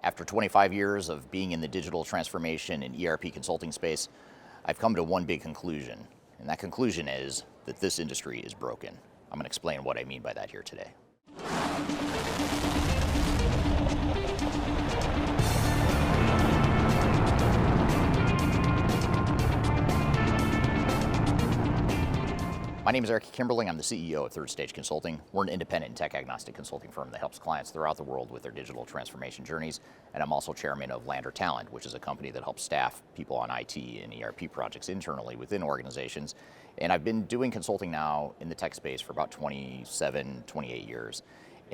After 25 years of being in the digital transformation and ERP consulting space, I've come to one big conclusion, and that conclusion is that this industry is broken. I'm going to explain what I mean by that here today. My name is Eric Kimberling. I'm the CEO of Third Stage Consulting. We're an independent and tech-agnostic consulting firm that helps clients throughout the world with their digital transformation journeys. And I'm also chairman of Lander Talent, which is a company that helps staff people on IT and ERP projects internally within organizations. And I've been doing consulting now in the tech space for about 27, 28 years.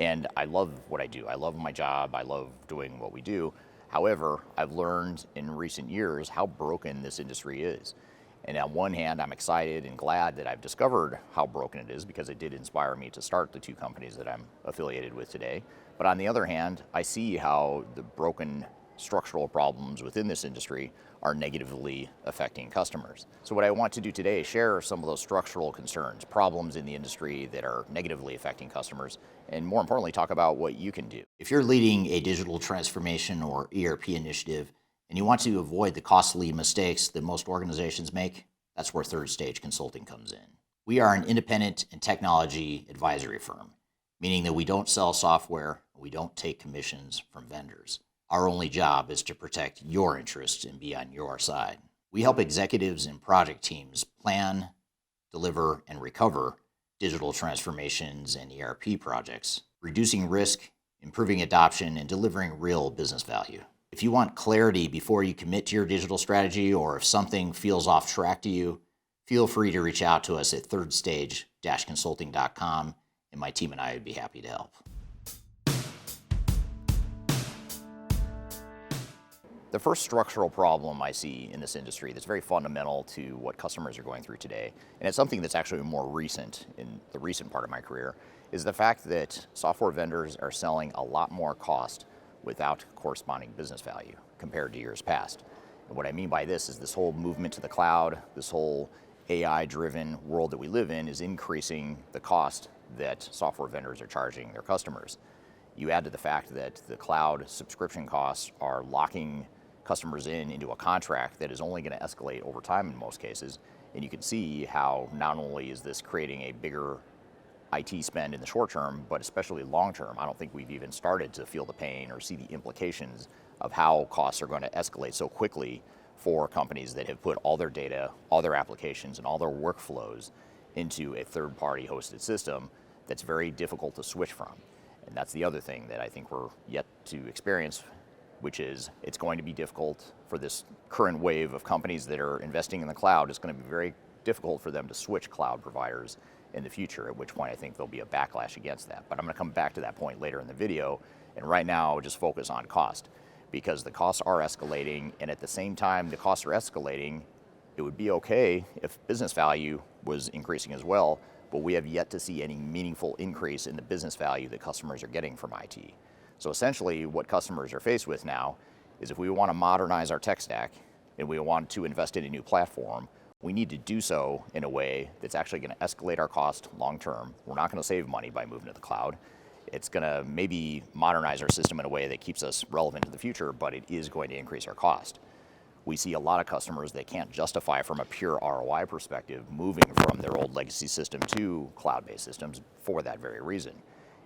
And I love what I do. I love my job. I love doing what we do. However, I've learned in recent years how broken this industry is. And on one hand, I'm excited and glad that I've discovered how broken it is because it did inspire me to start the two companies that I'm affiliated with today. But on the other hand, I see how the broken structural problems within this industry are negatively affecting customers. So what I want to do today is share some of those structural concerns, problems in the industry that are negatively affecting customers, and more importantly, talk about what you can do. If you're leading a digital transformation or ERP initiative, and you want to avoid the costly mistakes that most organizations make, that's where Third Stage Consulting comes in. We are an independent and technology advisory firm, meaning that we don't sell software, we don't take commissions from vendors. Our only job is to protect your interests and be on your side. We help executives and project teams plan, deliver, and recover digital transformations and ERP projects, reducing risk, improving adoption, and delivering real business value. If you want clarity before you commit to your digital strategy, or if something feels off track to you, feel free to reach out to us at thirdstage-consulting.com, and my team and I would be happy to help. The first structural problem I see in this industry that's very fundamental to what customers are going through today, and it's something that's actually more recent in the recent part of my career, is the fact that software vendors are selling a lot more cost without corresponding business value compared to years past. And what I mean by this is this whole movement to the cloud, this whole AI-driven world that we live in is increasing the cost that software vendors are charging their customers. You add to the fact that the cloud subscription costs are locking customers into a contract that is only going to escalate over time in most cases, and you can see how not only is this creating a bigger IT spend in the short term, but especially long term. I don't think we've even started to feel the pain or see the implications of how costs are going to escalate so quickly for companies that have put all their data, all their applications, and all their workflows into a third-party hosted system that's very difficult to switch from. And that's the other thing that I think we're yet to experience, which is it's going to be difficult for this current wave of companies that are investing in the cloud. It's going to be very difficult for them to switch cloud providers in the future, at which point I think there'll be a backlash against that. But I'm going to come back to that point later in the video, and right now just focus on cost, because the costs are escalating, and at the same time the costs are escalating, it would be okay if business value was increasing as well, but we have yet to see any meaningful increase in the business value that customers are getting from IT. So essentially what customers are faced with now is if we want to modernize our tech stack and we want to invest in a new platform, we need to do so in a way that's actually going to escalate our cost long term. We're not going to save money by moving to the cloud. It's going to maybe modernize our system in a way that keeps us relevant in the future, but it is going to increase our cost. We see a lot of customers that can't justify from a pure ROI perspective moving from their old legacy system to cloud-based systems for that very reason.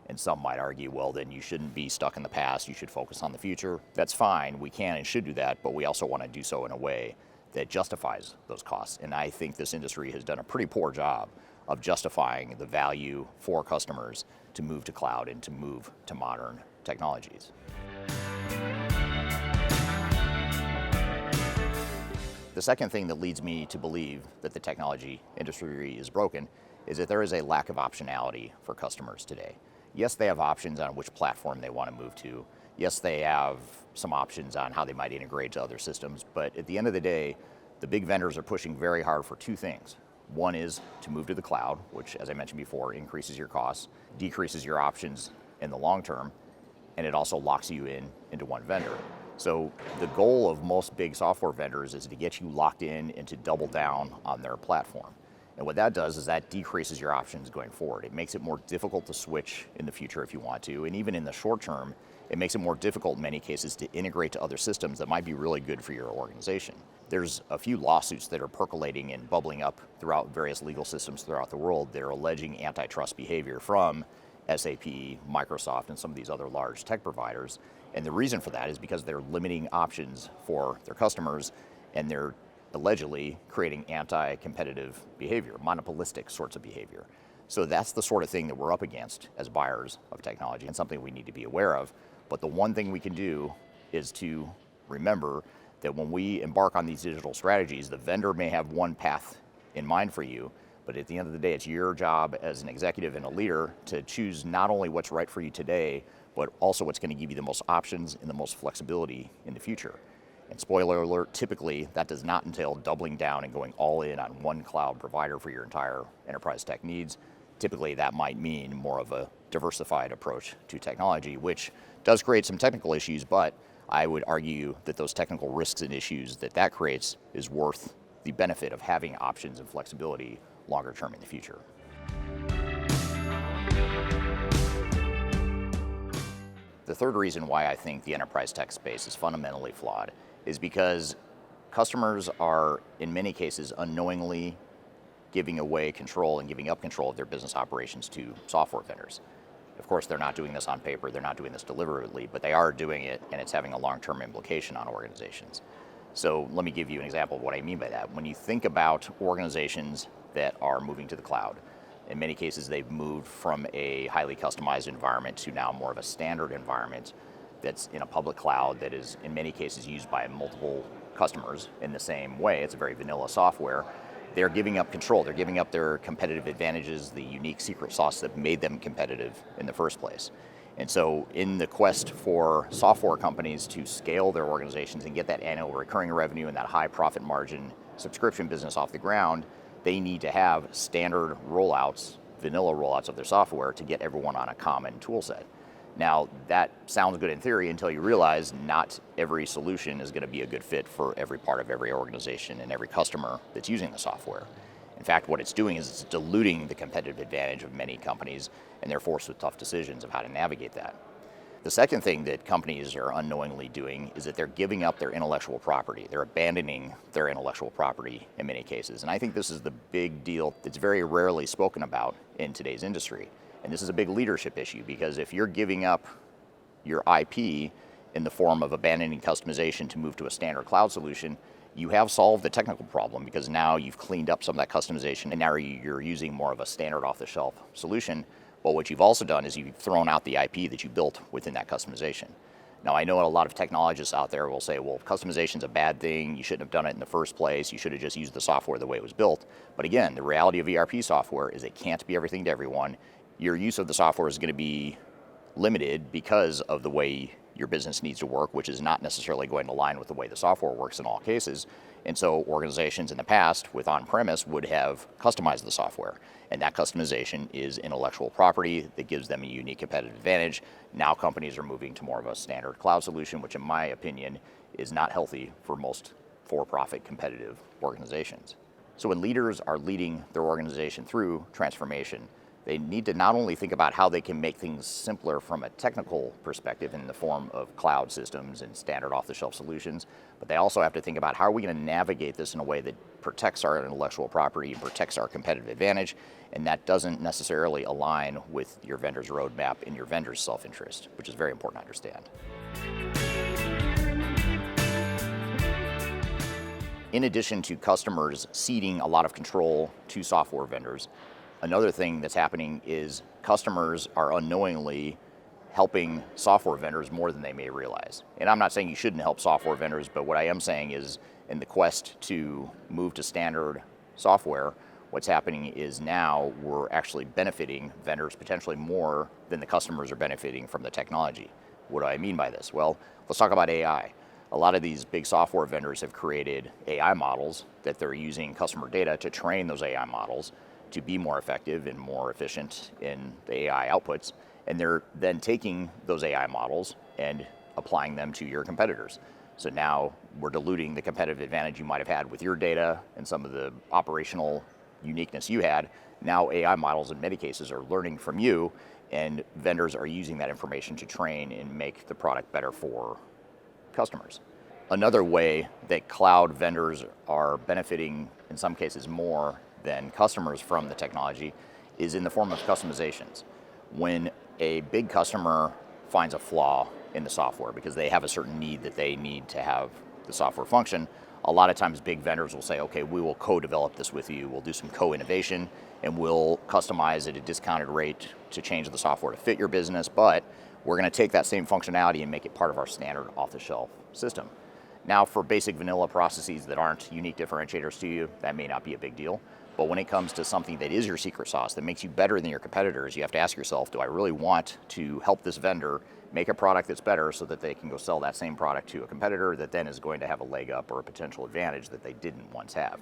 And some might argue, well, then you shouldn't be stuck in the past, you should focus on the future. That's fine, we can and should do that, but we also want to do so in a way that justifies those costs. And I think this industry has done a pretty poor job of justifying the value for customers to move to cloud and to move to modern technologies. The second thing that leads me to believe that the technology industry is broken is that there is a lack of optionality for customers today. Yes, they have options on which platform they want to move to. Yes, they have some options on how they might integrate to other systems, but at the end of the day, the big vendors are pushing very hard for two things. One is to move to the cloud, which, as I mentioned before, increases your costs, decreases your options in the long term, and it also locks you into one vendor. So the goal of most big software vendors is to get you locked in and to double down on their platform. And what that does is that decreases your options going forward. It makes it more difficult to switch in the future if you want to, and even in the short term, It makes it more difficult in many cases to integrate to other systems that might be really good for your organization. There's a few lawsuits that are percolating and bubbling up throughout various legal systems throughout the world that are alleging antitrust behavior from SAP, Microsoft, and some of these other large tech providers. And the reason for that is because they're limiting options for their customers, and they're allegedly creating anti-competitive behavior, monopolistic sorts of behavior. So that's the sort of thing that we're up against as buyers of technology, and something we need to be aware of. But the one thing we can do is to remember that when we embark on these digital strategies, the vendor may have one path in mind for you, but at the end of the day, it's your job as an executive and a leader to choose not only what's right for you today, but also what's going to give you the most options and the most flexibility in the future. And spoiler alert, typically that does not entail doubling down and going all in on one cloud provider for your entire enterprise tech needs. Typically that might mean more of a diversified approach to technology, which does create some technical issues, but I would argue that those technical risks and issues that creates is worth the benefit of having options and flexibility longer term in the future. The third reason why I think the enterprise tech space is fundamentally flawed is because customers are, in many cases, unknowingly giving away control and giving up control of their business operations to software vendors. Of course, they're not doing this on paper, they're not doing this deliberately, but they are doing it, and it's having a long-term implication on organizations. So let me give you an example of what I mean by that. When you think about organizations that are moving to the cloud, in many cases they've moved from a highly customized environment to now more of a standard environment that's in a public cloud that is in many cases used by multiple customers in the same way. It's a very vanilla software. They're giving up control. They're giving up their competitive advantages, the unique secret sauce that made them competitive in the first place. And so in the quest for software companies to scale their organizations and get that annual recurring revenue and that high profit margin subscription business off the ground, they need to have standard rollouts, vanilla rollouts of their software to get everyone on a common tool set. Now, that sounds good in theory until you realize not every solution is going to be a good fit for every part of every organization and every customer that's using the software. In fact, what it's doing is it's diluting the competitive advantage of many companies, and they're forced with tough decisions of how to navigate that. The second thing that companies are unknowingly doing is that they're giving up their intellectual property. They're abandoning their intellectual property in many cases. And I think this is the big deal that's very rarely spoken about in today's industry. And this is a big leadership issue, because if you're giving up your IP in the form of abandoning customization to move to a standard cloud solution, you have solved the technical problem, because now you've cleaned up some of that customization and now you're using more of a standard off-the-shelf solution. But what you've also done is you've thrown out the IP that you built within that customization. Now, I know a lot of technologists out there will say, well, customization's a bad thing, you shouldn't have done it in the first place, you should have just used the software the way it was built. But again, the reality of ERP software is it can't be everything to everyone. Your use of the software is going to be limited because of the way your business needs to work, which is not necessarily going to align with the way the software works in all cases. And so organizations in the past with on-premise would have customized the software. And that customization is intellectual property that gives them a unique competitive advantage. Now companies are moving to more of a standard cloud solution, which in my opinion is not healthy for most for-profit competitive organizations. So when leaders are leading their organization through transformation, they need to not only think about how they can make things simpler from a technical perspective in the form of cloud systems and standard off-the-shelf solutions, but they also have to think about how are we going to navigate this in a way that protects our intellectual property and protects our competitive advantage, and that doesn't necessarily align with your vendor's roadmap and your vendor's self-interest, which is very important to understand. In addition to customers ceding a lot of control to software vendors, another thing that's happening is customers are unknowingly helping software vendors more than they may realize. And I'm not saying you shouldn't help software vendors, but what I am saying is in the quest to move to standard software, what's happening is now we're actually benefiting vendors potentially more than the customers are benefiting from the technology. What do I mean by this? Well, let's talk about AI. A lot of these big software vendors have created AI models that they're using customer data to train those AI models to be more effective and more efficient in the AI outputs. And they're then taking those AI models and applying them to your competitors. So now we're diluting the competitive advantage you might have had with your data and some of the operational uniqueness you had. Now AI models in many cases are learning from you, and vendors are using that information to train and make the product better for customers. Another way that cloud vendors are benefiting, in some cases more than customers from the technology, is in the form of customizations. When a big customer finds a flaw in the software because they have a certain need that they need to have the software function, a lot of times big vendors will say, okay, we will co-develop this with you, we'll do some co-innovation, and we'll customize at a discounted rate to change the software to fit your business, but we're going to take that same functionality and make it part of our standard off-the-shelf system. Now, for basic vanilla processes that aren't unique differentiators to you, that may not be a big deal. But when it comes to something that is your secret sauce, that makes you better than your competitors, you have to ask yourself, do I really want to help this vendor make a product that's better so that they can go sell that same product to a competitor that then is going to have a leg up or a potential advantage that they didn't once have?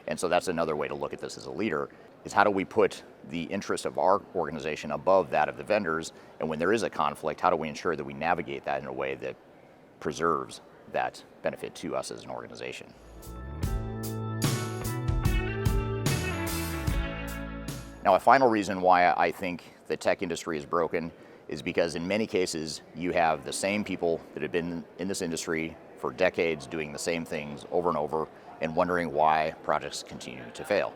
And so that's another way to look at this as a leader, is how do we put the interest of our organization above that of the vendors? And when there is a conflict, how do we ensure that we navigate that in a way that preserves that benefit to us as an organization? Now, a final reason why I think the tech industry is broken is because in many cases, you have the same people that have been in this industry for decades doing the same things over and over and wondering why projects continue to fail.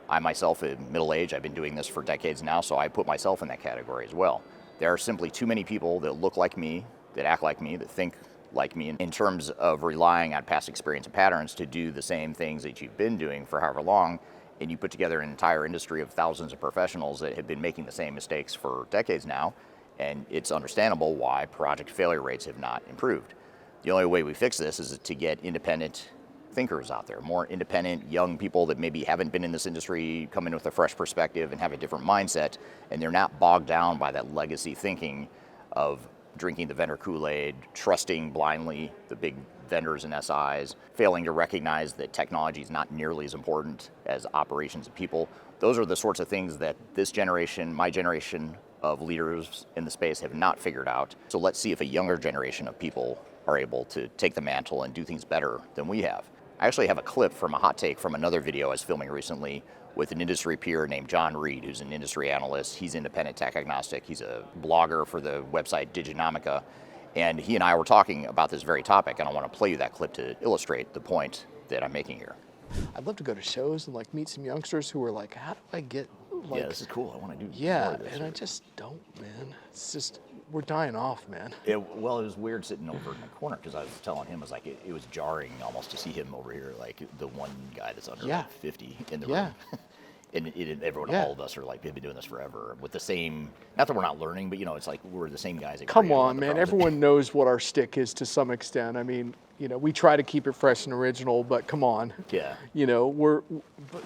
I myself am middle-aged, I've been doing this for decades now, so I put myself in that category as well. There are simply too many people that look like me, that act like me, that think like me in terms of relying on past experience and patterns to do the same things that you've been doing for however long, and you put together an entire industry of thousands of professionals that have been making the same mistakes for decades now, and it's understandable why project failure rates have not improved. The only way we fix this is to get independent thinkers out there, more independent young people that maybe haven't been in this industry, come in with a fresh perspective and have a different mindset, and they're not bogged down by that legacy thinking of drinking the vendor Kool-Aid, trusting blindly the big vendors and SIs, failing to recognize that technology is not nearly as important as operations and people. Those are the sorts of things that this generation, my generation of leaders in the space have not figured out. So let's see if a younger generation of people are able to take the mantle and do things better than we have. I actually have a clip from a hot take from another video I was filming recently with an industry peer named John Reed, who's an industry analyst. He's independent tech agnostic. He's a blogger for the website Diginomica. And he and I were talking about this very topic, and I want to play you that clip to illustrate the point that I'm making here. I'd love to go to shows and like meet some youngsters who are like, how do I get like... Yeah, this is cool. I want to do more Yeah, of this. and I just don't, man. It's just, we're dying off, man. Well, it was weird sitting over in the corner because I was telling him, it was like, it was jarring almost to see him over here, like the one guy that's under like 50 in the room. And everyone, all of us are like, we've been doing this forever with the same, not that we're not learning, but it's like we're the same guys. Come on, man. Everyone knows what our stick is to some extent. I mean, we try to keep it fresh and original, but come on. Yeah.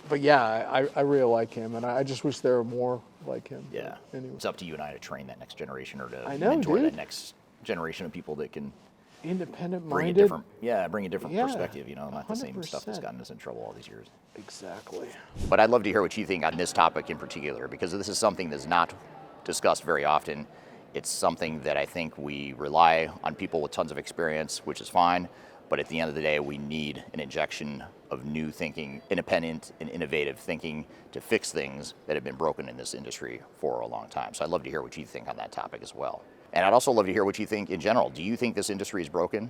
But yeah, I really like him, and I just wish there were more like him. Yeah. Anyway. It's up to you and I to train that next generation or to I know, mentor dude. that next generation of people that can Independent-minded. bring a different perspective, not the same stuff that's 100%. gotten us in trouble all these years. Exactly. But I'd love to hear what you think on this topic in particular, because this is something that's not discussed very often. It's something that I think we rely on people with tons of experience, which is fine, but at the end of the day, we need an injection of new thinking, independent and innovative thinking to fix things that have been broken in this industry for a long time. So I'd love to hear what you think on that topic as well. And I'd also love to hear what you think in general. Do you think this industry is broken?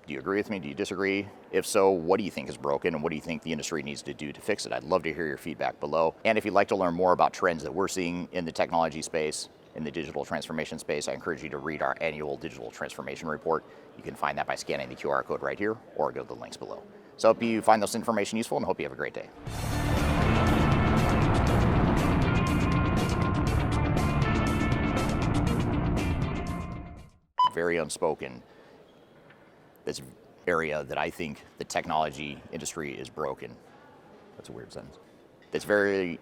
Do you agree with me? Do you disagree? If so, what do you think is broken and what do you think the industry needs to do to fix it? I'd love to hear your feedback below. And if you'd like to learn more about trends that we're seeing in the technology space, in the digital transformation space, I encourage you to read our annual digital transformation report. You can find that by scanning the QR code right here or go to the links below. So I hope you find this information useful and hope you have a great day. Very unspoken, this area that I think the technology industry is broken. That's a weird sentence. It's very,